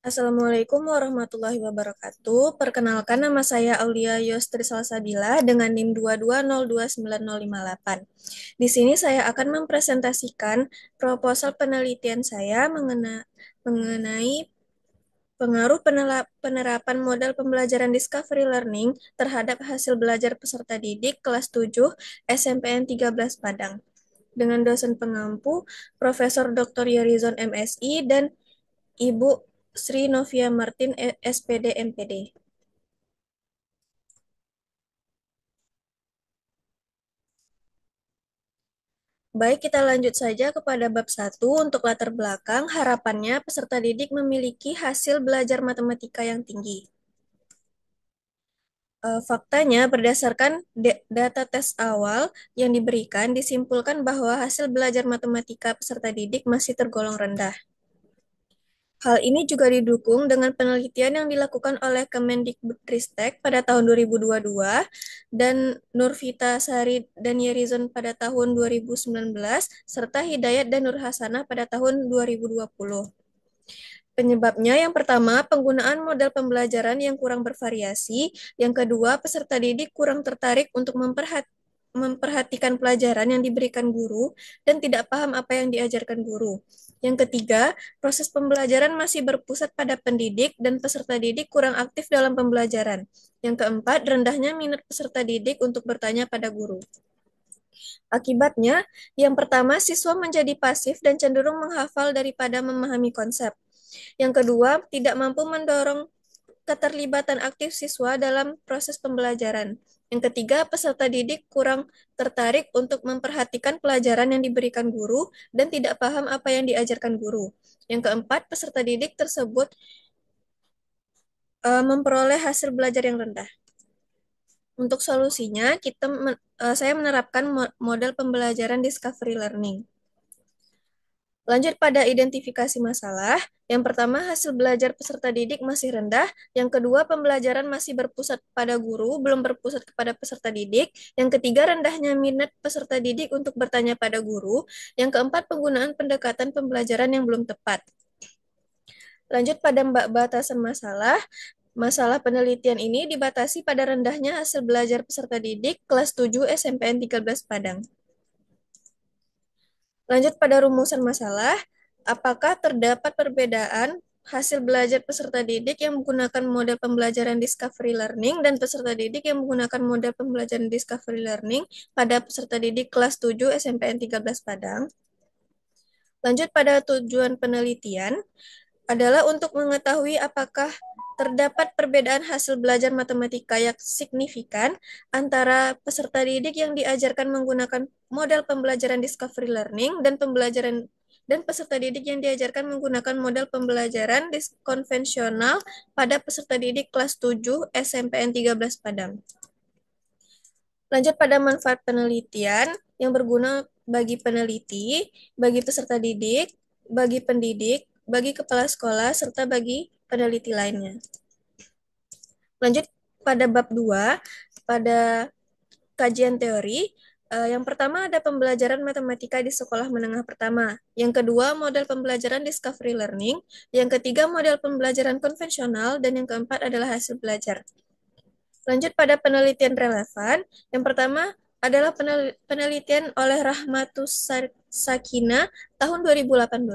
Assalamualaikum warahmatullahi wabarakatuh. Perkenalkan nama saya Aulia Yostri Salsabila dengan NIM 2202908. Di sini saya akan mempresentasikan proposal penelitian saya mengenai pengaruh penerapan model pembelajaran Discovery Learning terhadap hasil belajar peserta didik kelas 7 SMPN 13 Padang dengan dosen pengampu Profesor Dr. Yerizon MSI dan Ibu Sri Novia Martin, SPD, MPD. Baik, kita lanjut saja kepada bab satu untuk latar belakang. Harapannya peserta didik memiliki hasil belajar matematika yang tinggi. Faktanya, berdasarkan data tes awal yang diberikan, disimpulkan bahwa hasil belajar matematika peserta didik masih tergolong rendah. Hal ini juga didukung dengan penelitian yang dilakukan oleh Kemendikbudristek pada tahun 2022 dan Nurvita Sari dan Yerizon pada tahun 2019, serta Hidayat dan Nur Hasanah pada tahun 2020. Penyebabnya yang pertama, penggunaan model pembelajaran yang kurang bervariasi. Yang kedua, peserta didik kurang tertarik untuk memperhatikan pelajaran yang diberikan guru dan tidak paham apa yang diajarkan guru. Yang ketiga, proses pembelajaran masih berpusat pada pendidik dan peserta didik kurang aktif dalam pembelajaran. Yang keempat, rendahnya minat peserta didik untuk bertanya pada guru. Akibatnya, yang pertama, siswa menjadi pasif dan cenderung menghafal daripada memahami konsep. Yang kedua, tidak mampu mendorong keterlibatan aktif siswa dalam proses pembelajaran. Yang ketiga, peserta didik kurang tertarik untuk memperhatikan pelajaran yang diberikan guru dan tidak paham apa yang diajarkan guru. Yang keempat, peserta didik tersebut memperoleh hasil belajar yang rendah. Untuk solusinya, saya menerapkan model pembelajaran discovery learning. Lanjut pada identifikasi masalah. Yang pertama, hasil belajar peserta didik masih rendah. Yang kedua, pembelajaran masih berpusat pada guru, belum berpusat kepada peserta didik. Yang ketiga, rendahnya minat peserta didik untuk bertanya pada guru. Yang keempat, penggunaan pendekatan pembelajaran yang belum tepat. Lanjut pada batasan masalah. Masalah penelitian ini dibatasi pada rendahnya hasil belajar peserta didik kelas 7 SMPN 13 Padang. Lanjut pada rumusan masalah, apakah terdapat perbedaan hasil belajar peserta didik yang menggunakan model pembelajaran discovery learning dan peserta didik yang menggunakan model pembelajaran discovery learning pada peserta didik kelas 7 SMPN 13 Padang? Lanjut pada tujuan penelitian adalah untuk mengetahui apakah terdapat perbedaan hasil belajar matematika yang signifikan antara peserta didik yang diajarkan menggunakan model pembelajaran discovery learning dan peserta didik yang diajarkan menggunakan model pembelajaran konvensional pada peserta didik kelas 7 SMPN 13 Padang. Lanjut pada manfaat penelitian yang berguna bagi peneliti, bagi peserta didik, bagi pendidik, bagi kepala sekolah, serta bagi peneliti lainnya. Lanjut pada bab 2, pada kajian teori. Yang pertama ada pembelajaran matematika di sekolah menengah pertama. Yang kedua, model pembelajaran discovery learning. Yang ketiga, model pembelajaran konvensional. Dan yang keempat adalah hasil belajar. Lanjut pada penelitian relevan. Yang pertama adalah penelitian oleh Rahmatus Sakina tahun 2018.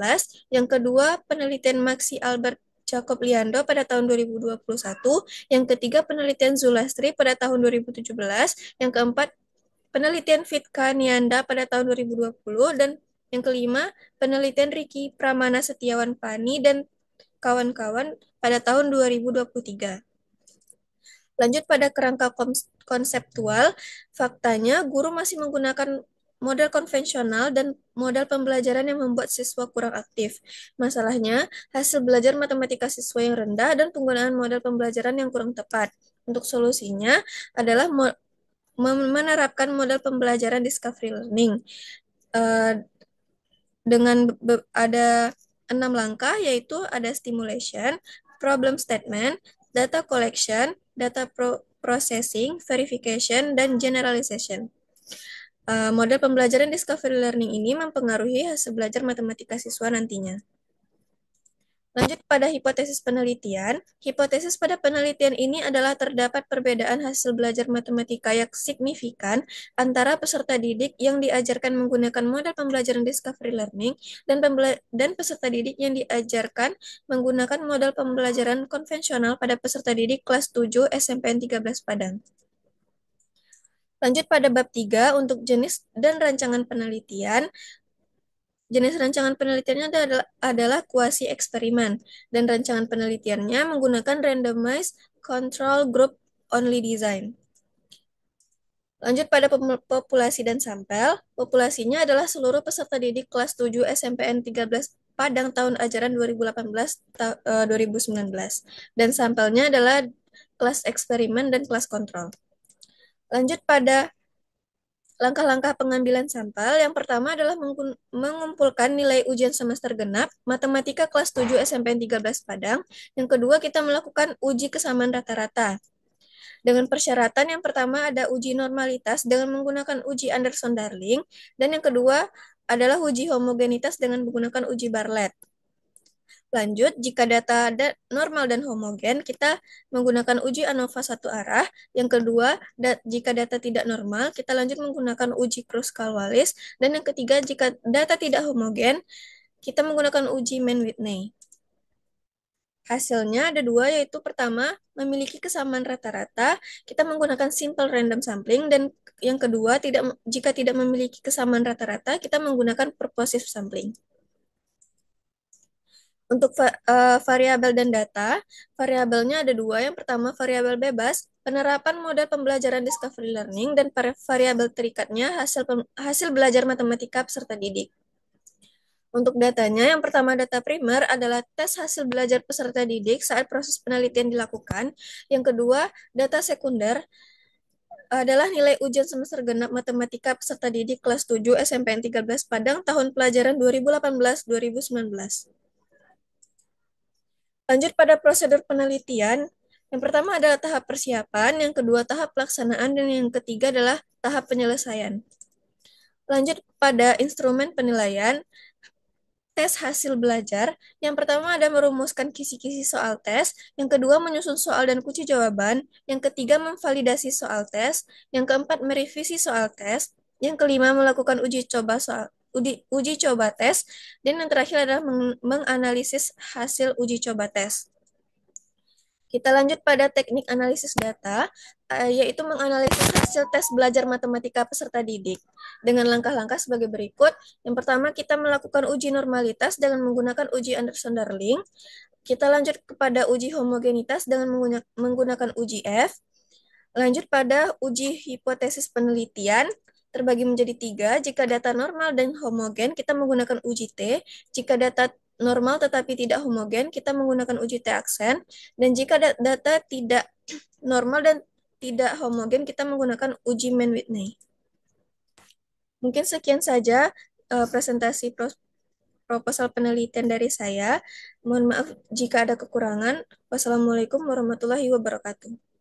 Yang kedua, penelitian Maxi Albert Jacob Liando pada tahun 2021. Yang ketiga, penelitian Zulastri pada tahun 2017. Yang keempat, penelitian Fitka Nianda pada tahun 2020. Dan yang kelima, penelitian Riki Pramana Setiawan Pani dan kawan-kawan pada tahun 2023. Lanjut pada kerangka konseptual, faktanya guru masih menggunakan model konvensional dan model pembelajaran yang membuat siswa kurang aktif. Masalahnya, hasil belajar matematika siswa yang rendah dan penggunaan model pembelajaran yang kurang tepat. Untuk solusinya adalah menerapkan model pembelajaran discovery learning. Dengan ada 6 langkah, yaitu ada stimulation, problem statement, data collection, data processing, verification, dan generalization. Model pembelajaran discovery learning ini mempengaruhi hasil belajar matematika siswa nantinya. Lanjut pada hipotesis penelitian. Hipotesis pada penelitian ini adalah terdapat perbedaan hasil belajar matematika yang signifikan antara peserta didik yang diajarkan menggunakan model pembelajaran discovery learning dan peserta didik yang diajarkan menggunakan model pembelajaran konvensional pada peserta didik kelas 7 SMPN 13 Padang. Lanjut pada bab 3 untuk jenis dan rancangan penelitian. Jenis rancangan penelitiannya adalah kuasi eksperimen, dan rancangan penelitiannya menggunakan randomized control group only design. Lanjut pada populasi dan sampel. Populasinya adalah seluruh peserta didik kelas 7 SMPN 13 Padang tahun ajaran 2018-2019. Dan sampelnya adalah kelas eksperimen dan kelas kontrol. Lanjut pada langkah-langkah pengambilan sampel. Yang pertama adalah mengumpulkan nilai ujian semester genap Matematika kelas 7 SMPN 13 Padang. Yang kedua, kita melakukan uji kesamaan rata-rata. Dengan persyaratan yang pertama ada uji normalitas dengan menggunakan uji Anderson-Darling, dan yang kedua adalah uji homogenitas dengan menggunakan uji Bartlett. Lanjut, jika data normal dan homogen, kita menggunakan uji ANOVA satu arah. Yang kedua, jika data tidak normal, kita lanjut menggunakan uji Kruskal-Wallis. Dan yang ketiga, jika data tidak homogen, kita menggunakan uji Mann-Whitney. Hasilnya ada dua, yaitu pertama, memiliki kesamaan rata-rata, kita menggunakan simple random sampling, dan yang kedua, jika tidak memiliki kesamaan rata-rata, kita menggunakan purposive sampling. Untuk variabel dan data, variabelnya ada dua. Yang pertama, variabel bebas, penerapan model pembelajaran discovery learning, dan variabel terikatnya hasil belajar matematika peserta didik. Untuk datanya, yang pertama data primer adalah tes hasil belajar peserta didik saat proses penelitian dilakukan. Yang kedua, data sekunder adalah nilai ujian semester genap matematika peserta didik kelas 7 SMPN 13 Padang tahun pelajaran 2018-2019. Lanjut pada prosedur penelitian. Yang pertama adalah tahap persiapan, yang kedua tahap pelaksanaan, dan yang ketiga adalah tahap penyelesaian. Lanjut pada instrumen penilaian, tes hasil belajar. Yang pertama ada merumuskan kisi-kisi soal tes, yang kedua menyusun soal dan kunci jawaban, yang ketiga memvalidasi soal tes, yang keempat merevisi soal tes, yang kelima melakukan uji coba tes, dan yang terakhir adalah menganalisis hasil uji coba tes. Kita lanjut pada teknik analisis data, yaitu menganalisis hasil tes belajar matematika peserta didik. Dengan langkah-langkah sebagai berikut. Yang pertama, kita melakukan uji normalitas dengan menggunakan uji Anderson-Darling. Kita lanjut kepada uji homogenitas dengan menggunakan uji F. Lanjut pada uji hipotesis penelitian, terbagi menjadi 3. Jika data normal dan homogen, kita menggunakan uji T. Jika data normal tetapi tidak homogen, kita menggunakan uji T-aksen. Dan jika data tidak normal dan tidak homogen, kita menggunakan uji Mann-Whitney. Mungkin sekian saja presentasi proposal penelitian dari saya. Mohon maaf jika ada kekurangan. Wassalamualaikum warahmatullahi wabarakatuh.